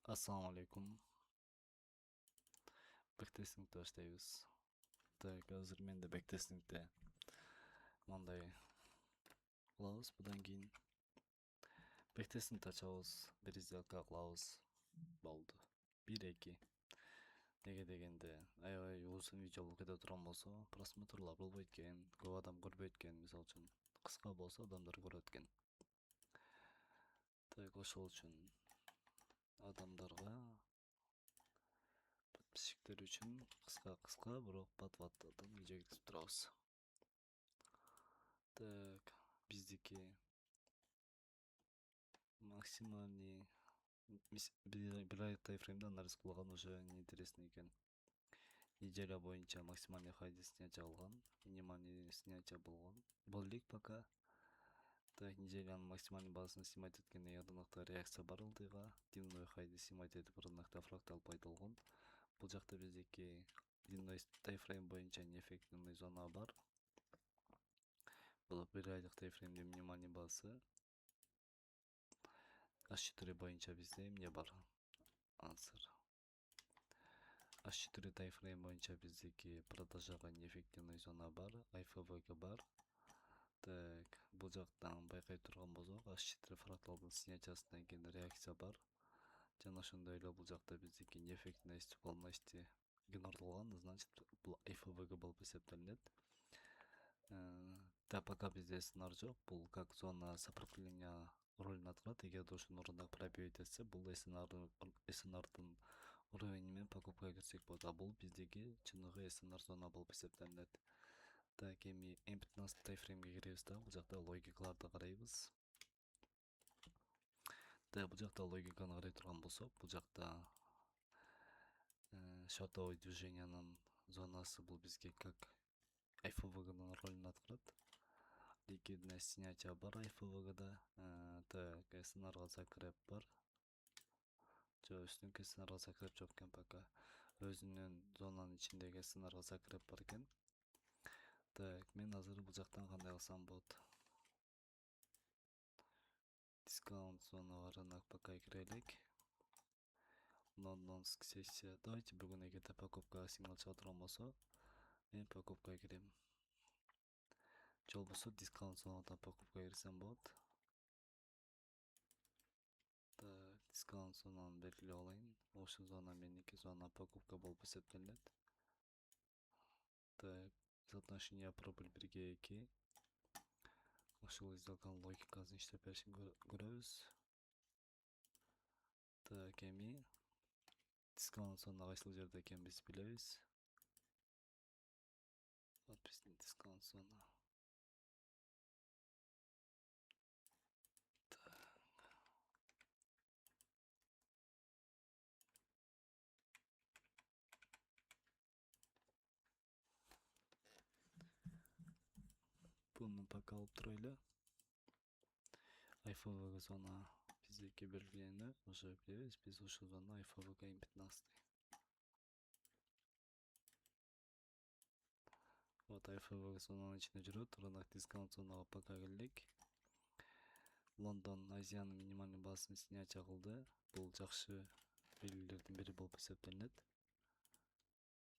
Assalomu alaykum. Backtestingda ishlaymiz. Так, hozir menda backtestingda bunday qilamiz. Bundan keyin backtestingni ochamiz, bir сделка qilamiz. Bo'ldi. 1-2. Nega deganda, agar uzun video o'qida turgan bo'lsa, prosmotrlar bo'lib o'tgan, ko'p odam ko'rib o'tgan, misol uchun qisqa bo'lsa odamlar ko'rayotgan. Так, o'sha uchun odamlarga подписчиктер uchun qisqa biroq patvatdan video yetkazib turamiz. Так, bizdeki максимальный bir ay тайфреймда анализ кылган уже неинтересно экен. Неделя боюнча максимальный хайди снятия алган, минимальный снятия болгон. Болдик пока. Так, неделянын максимальный базасын снимать эткенде ырынакта реакция бар ылдыйга, дневной хайди снимать этип ырынакта фрактал пайдаланган. Бул жакта биздеки дневной тайфрейм боюнча неэффективный зона бар. Бул bir айлык тайфреймде минимальный базасы H4 боюнча бизде эмне бар? Ансыр. H4 тайфрейм боюнча биздеки продажага неэффективный зона бар, IFVG бар. Так, бул жактан байкай турган болсок, H4 фракталдын снятиясынан кийин реакция бар. Жана ошондой эле бул жакта биздеки неэффективность полностью игнордолгон, значит, бул IFVG болуп эсептелинет. Да, пока бізде сценар жоқ, бұл как зона сопротивления ролін атқарады. Егер де ошоны орындап пробивать етсе, бұл SNR-дың уровеньмен покупкаға кірсек болады. Бұл биздеги чыныгы SNR зона болуп эсептелинет. Так, эми M15 тайфреймге киребиз да, бул жакта логикаларды карайбыз. Да, бул жакта логиканы карай турган болсок, бул жакта шортовый движениянын зонасы бул бизге как IFVG-нын ролін атқарат. Ликвидное снятие бар IFVG-да. Так, SNR-га закреп бар. Үстүнкү SNR-га закреп жок экен пока. Өзүнүн зонанын ичиндеги SNR-га закреп бар экен. Так, мен азыр бул жактан кандай кылсам болот? Дискаунт зонага рынок пока кирелик. Лондонск сессия. Давайте бүгүн эгерде покупкага сигнал чыга турган болсо, мен покупкага кирем. Жол болсо дискаунт зонадан покупкага кирсем болот. Так, дискаунт зонаны белгилеп алайын. Ошол зона меники зона покупка болуп эсептелинет. Так, соотношение прибыль 1/2. Ошол сделканын логикасын иштеп беришин көрөбүз. Так, эми дискаунт зона кайсыл жерде экенин биз билебиз. Вот биздин дискаунт зона. Буну пока алып турайлы. IFVG зона биздеки белгиленүү, уже билебиз, биз ушул зона IFVG M15. Вот IFVG зонанын ичинде жүрөт, рынок дискаунт зонага пока келдик. Лондон Азиянын минимальный базасын снятия кылды. Бул жакшы белгилердин бири болуп эсептелинет.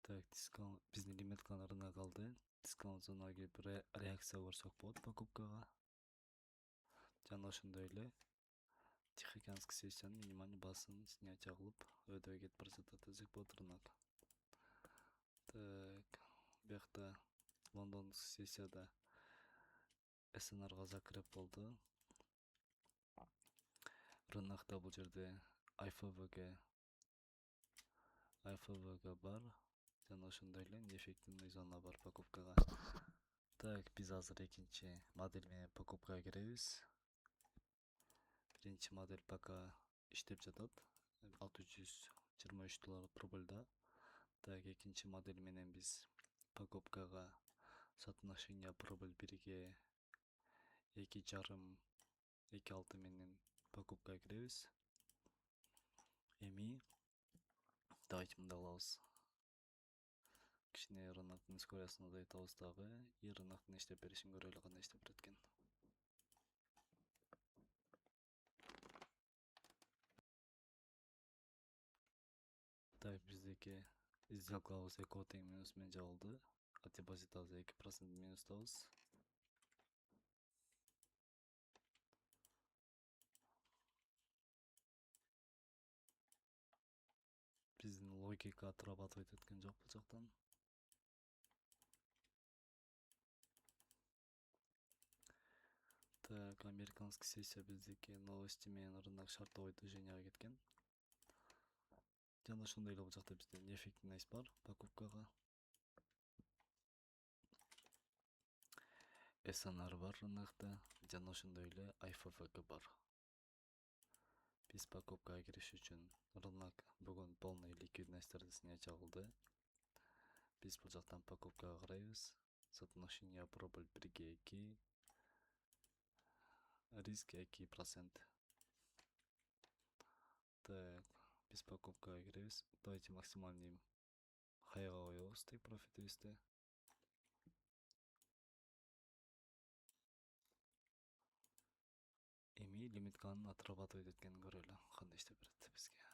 Так, дискаунт биздин лимитканы рынок алды. Дискаунт зонага келип реакция көрсөк болот покупкага. Жана ошондой эле Тихоокеанский сессиянын минимальный базасын снятия кылып, өйдөгө кетип бара жатат десек болот рынок. Так, биякта Лондонский сессияда SNR-га закреп болду. Рынокто бул жерде IFVG бар. Жана ошондой эле неэффективный зона бар покупкага. Так, биз азыр экинчи модель менен покупкага киребиз. Биринчи модель пока иштеп жатат. $623 прибыльда. Так, экинчи модель менен биз покупкага соотношение прибыль 1/2, 2,5 менен покупкага киребиз. Эми давайте мындай кылабыз. Кичине рыноктун скоростун азайтабыз дагы, и рыноктун иштеп беришин көрөлү, кандай иштеп берет экен. эки сделкабыз эки тең минус менен жабылды. Депозитибиз 2% минустабыз. Биздин логика отрабатывать эткен жок бул жактан. Так, американский сессия биздики новости менен рынок шартовой движенияга кеткен. Жана ошондой эле бул жакта бизде неэффективность бар покупкага. SNR бар рынокто, жана ошондой эле IFFK бар. Биз покупкага кириш үчүн рынок бүгүн полный ликвидностьтарды снять кылды. Биз бул жактан покупкага карайбыз. Соотношение прибыль 1/2, риск 2%. Так, биз покупкага киребиз. Давайте максимальный хайга коебуз тек профитибизди. Эми лимит канун отрабатывать эткенин көрөлү. Кандай иштеп берет бизге.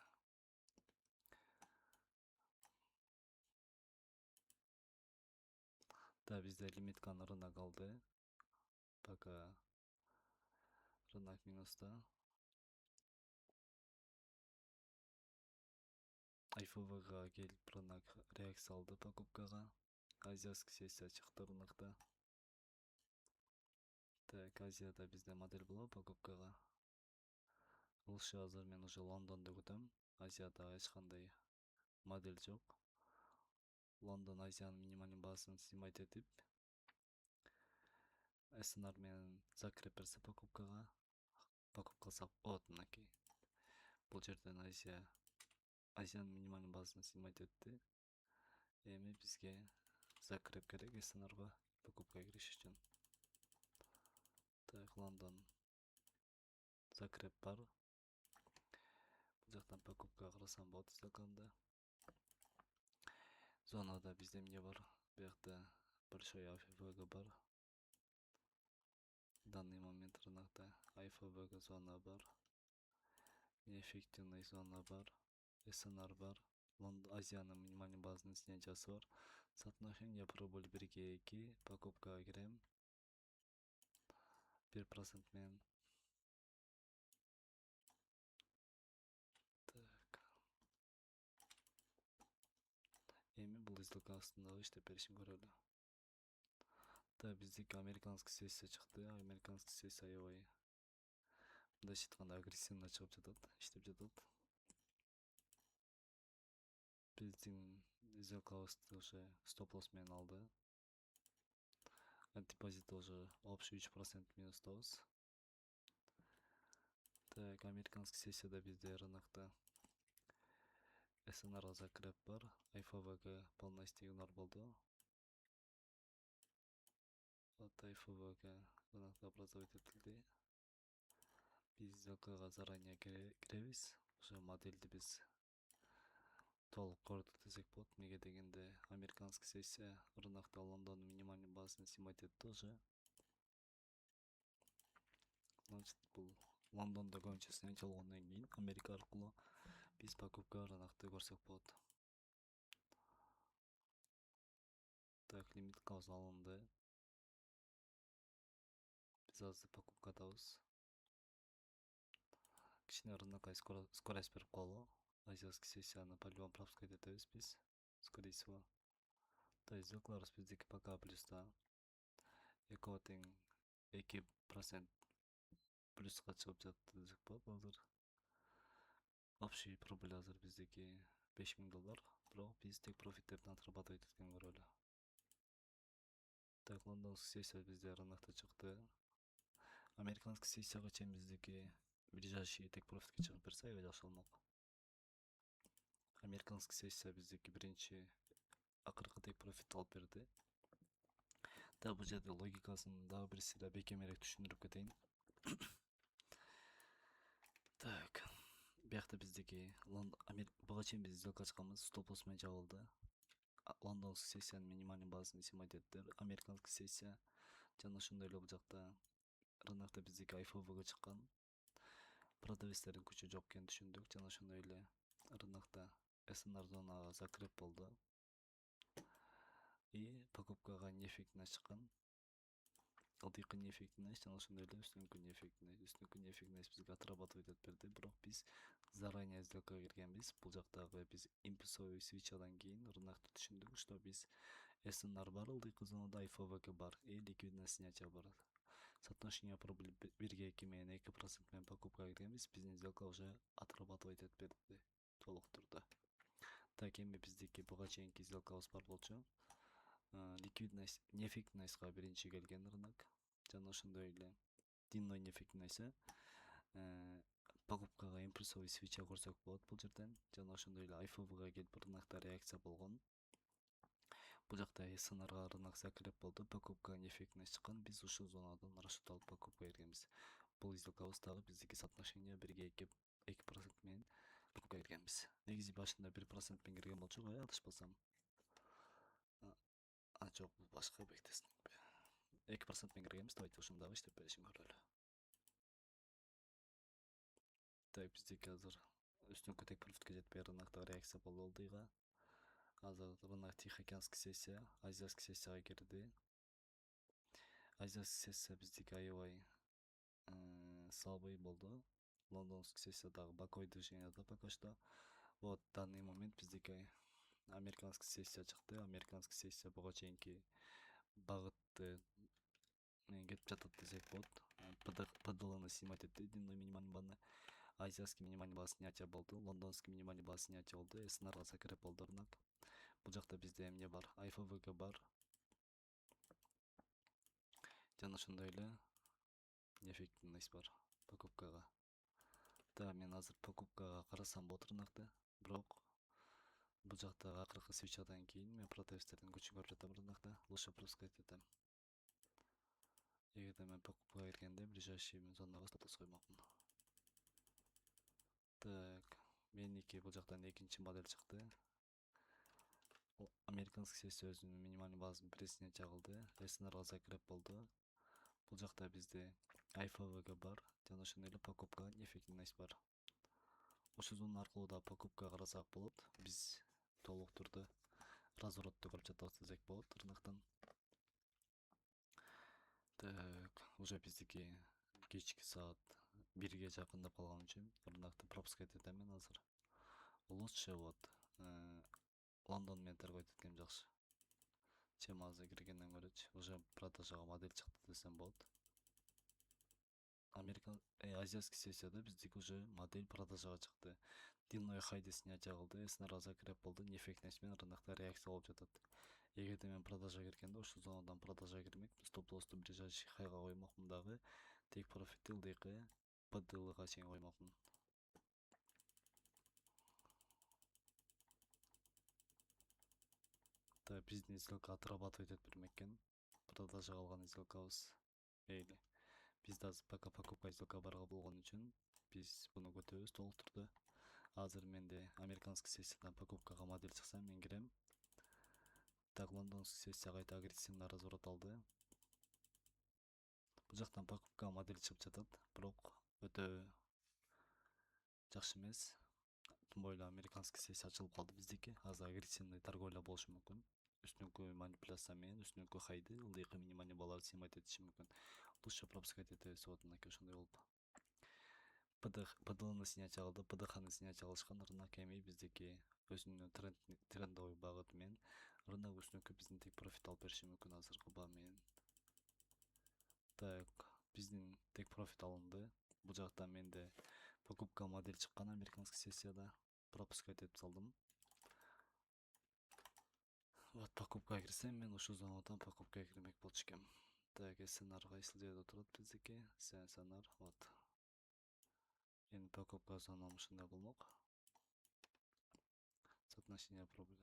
Да, bizde limit kanı rınak aldı. Пока рынок минуста. IFV'га келип рынок реакция алды покупкага. Азиатский сессия чыкты рынокто. Так, Азияда бизде модель боло покупкага. Лучше азыр мен уже Лондонду күтөм. Азияда эч кандай модель жок. Лондон Азиянын минимальный базасын снимать этип SNR менен закреп берсе покупкага. Покупка кылсак болот мынакей. Бул жерден Азиянын минимальный базасын снимать этти. Эми бизге закреп керек SNRга покупкага кириш үчүн. Так, Лондон закреп бар. Бул жактан покупкага карасам болот сделкамды. Зонада бизде эмне бар? Буякта большой IFVG бар. В данный момент рынокто IFVG зона бар. Неэффективный зона бар. SNR бар. Азиянын минимальный базасын снятиясы бар. Соотношение прибыль 1/2, покупкага кирем. 1% менен. Так. Эми бул сделка астындагы иштеп беришин көрөлү. Да, биздики американский сессия чыкты. Американский сессия аябай мындайча айтканда агрессивно чыгып жатат, иштеп жатат. Биздин сделкабызды уже стоп-лосс менен алды. Депозит уже общий 3% минустабыз. Так, американский сессияда бизде рынокто SNR закреп бар. IFVG полностью игнор болду. Вот IFVG рынокто образовать этилди. Биз сделкага заранее киребиз. Уже модельди биз толук көрдүк десек болот. Эмнеге дегенде американский сессия рынокто Лондондун минимальный базасын снимать этти уже. Значит, бул Лондондо көбүнчө снять болгондон кийин Америка аркылуу биз покупка рынокто көрсөк болот. Так, лимиткабыз алынды. Биз азыр покупкадабыз. Кичине рынокко скорость берип коелу. Азиатский сессияны по-любому пропускать этебиз биз. Скорее всего. Да, сделкаларыбыз биздики пока плюста. Эко тең 2% плюска чыгып жатты десек болот азыр. Общий прибыль азыр биздики $5000, бирок биз тек профиттердин отрабатывать эткенин көрөлү. Так, лондонский сессия бизде рынокто чыкты. Американский сессияга чейин биздики ближайший тек профитке чыгып берсе аябай жакшы болмок. Американский сессия биздики биринчи акыркы тек профит алып берди. Да, бул жерде логикасын дагы бир сыйра бекемирээк түшүндүрүп кетейин. Так, биякта биздики буга чейин биз сделка ачканбыз, стоп-лосс менен жабылды. Лондонский сессиянын минимальный базасын снимать этти. Американский сессия жана ошондой эле бул жакта рынокто биздики IFVG чыккан. Продавецтердин күчү жок экенин түшүндүк, жана ошондой эле рынокто СНР зонага закреп болду. И покупкага нефиг чыккан. Ылдыйкы нефиг жана ошондой эле үстүңкү нефиг бизге отрабатывать этип берди. Бирок биз заранее сделкага киргенбиз. Бул жактагы биз импульсовый свечадан кийин рынокто түшүндүк, что биз СНР бар, ылдыйкы зонада АйФВГ бар и ликвидное снятие бар. Соотношение прибыль 1:2 менен 2% менен покупкага киргенбиз. Биздин сделка уже отрабатывать этип берди толук турда. Так, эми биздики буга чейинки сделкабыз бар болчу. Ликвидность неэффективностька биринчи келген рынок жана ошондой эле дневной неэффективность покупкага импульсовый свеча көрсөк болот бул жерден, жана ошондой эле АйФВга келип рынокто реакция болгон. Бул жакта СНРга рынок закреп болду, покупкага неэффективность чыккан, биз ушул зонадан расчет алып покупкага киргенбиз. Бул сделкабыз дагы биздики соотношение 1:2% менен покупкага киргенбиз. Негизи башында 1% менен кирген болчук, адашпасам. Жок, бул башка бектесиңби? 2% менен киргенбиз, давайте ушундагы иштеп беришин көрөлү. Так, биздики азыр үстүңкү тек профитке жетпей рынокто реакция болду ылдыйга. Азыр рынок Тихоокеанский сессия, азиатский сессияга кирди. Азиатский сессия биздики аябай слабый болду. Лондонский сессия дагы боковой движенияда пока что. Вот в данный момент биздики американский сессия чыкты. Американский сессия буга чейинки багытты кетип жатат десек болот. ПДЛны снимать этти, дневной минимальный баны. Азиатский минимальный баа снятие болду, лондонский минимальный баа снятие болду, СНРга закреп болду рынок. Бул жакта бизде эмне бар? АйФВГ бар. Жана ошондой эле неэффективность бар покупкага. Да, мен азыр покупкага карасам болот рынокто, бирок бул жакта акыркы свечадан кийин мен протесттердин күчүн көрүп жатам рынокто. Лучше пропускать этем. Эгерде мен покупкага киргенде ближайший зонага статус коймокмун. Так, меники бул жактан экинчи модель чыкты. Американский сессия өзүнүн минимальный базасын снятие кылды, СНРга закреп болду. Бул жакта бизде АйФВГ бар, жана ошондой эле покупкага неэффективность бар. Ушул зона аркылуу да покупкага карасак болот. Биз толук турда разворотто көрүп жатабыз десек болот рыноктон. Так, уже биздики кечки саат 1ге жакындап калган үчүн рынокто пропускать этем мен азыр. Лучше вот Лондон менен торговать эткеним жакшы. Чем азыр киргенден көрөчү. Уже продажага модель чыкты десем болот. Азиатский сессияда биздики уже модель продажага чыкты. Дневной хайди снятие кылды, СНРга закреп болду, неэффективность менен рынокто реакция болуп жатат. Эгерде мен продажага киргенде ушул зонадан продажага кирмек, стоп-лоссду ближайший хайга коймокмун дагы, тек профитти ылдыйкы ПДЛга чейин коймокмун. Да, биздин сделка отрабатывать этип бермек экен. Продажага алган сделкабыз. Мейли. Бизде азыр пока покупка сделка барга болгон үчүн биз буну көтөбүз толук турда. Азыр менде американский сессиядан покупкага модель чыкса мен кирем. Так, лондонский сессия кайта агрессивный разворот алды. Бул жактан покупкага модель чыгып жатат, бирок өтө жакшы эмес. Тым бойло американский сессия ачылып калды биздики. Азыр агрессивный торговля болушу мүмкүн. Үстүңкү манипуляция менен үстүңкү хайды ылдыйкы минимальный бааларды снимать этиши мүмкүн. Лучше пропускать этебиз вот мынакей ошондой болуп. ПДЛны снятие кылды, ПДХны снятие кылышкан, рынок эми биздики өзүнүн трендовый багыты менен рынок үстүңкү биздин тек профит алып бериши мүмкүн азыркы баа менен. Так, биздин тек профит алынды. Бул жакта менде покупка модель чыккан американский сессияда, пропускать этип салдым. Вот покупкага кирсем мен ушул зонадан покупкага кирмек болчу экенмин. Так, СНР кайсыл жерде турат биздики? СНР, вот. Эми покупка зонам ушундай болмок. Соотношение прибыли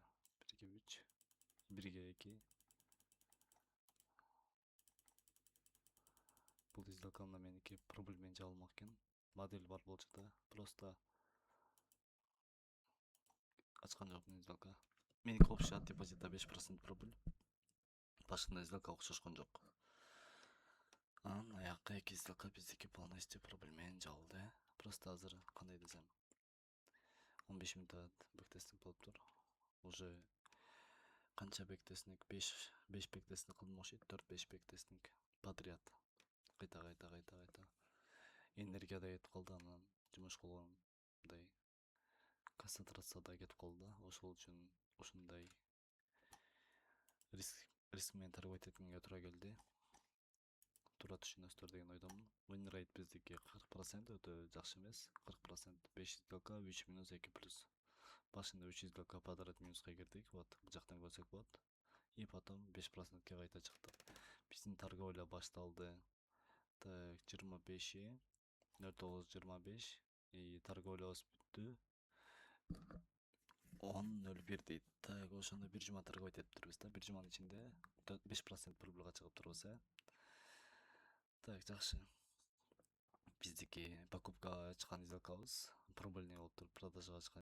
1:3, 1:2. Бул сделкамда меники прибыль менен жабылмак экен. Модель бар болчу да, просто ачкан жокмун сделка. Меники общий от депозита 5% прибыль. Башында сделка окшошкон жок. Анан аякка 2 сделка биздики полностью прибыль менен жабылды. Просто азыр кандай десем, 15 минут бектестинг болуп тур. Уже канча бектестинг? 5 бектестинг кылдым окшойт. 4-5 бектестинг подряд. Кайта. Энергия да кетип калды, анан жумуш кылгандай концентрация да кетип калды да. Ошол үчүн ушундай риск менен торговать эткенге туура келди. Туура түшүнөсүздөр деген ойдомун. Win rate биздики 40% өтө жакшы эмес. 40% 5 сделка 3 минус 2 плюс. Башында 3 сделка подряд минуска кирдик. Вот бул жактан көрсөк болот. И потом 5%ке кайта чыктык. Биздин торговля башталды. Так, 25-и 09:25 и торговля өспүттү. 10:01 дейт. Так, ошондо бир жума торговать этип турбуз да. Бир жуманын ичинде 5% прибылга чыгып турбуз, Так, жакшы. Биздики покупкага чыккан сделкабыз прибыльный болуп туруп, продажага чыккан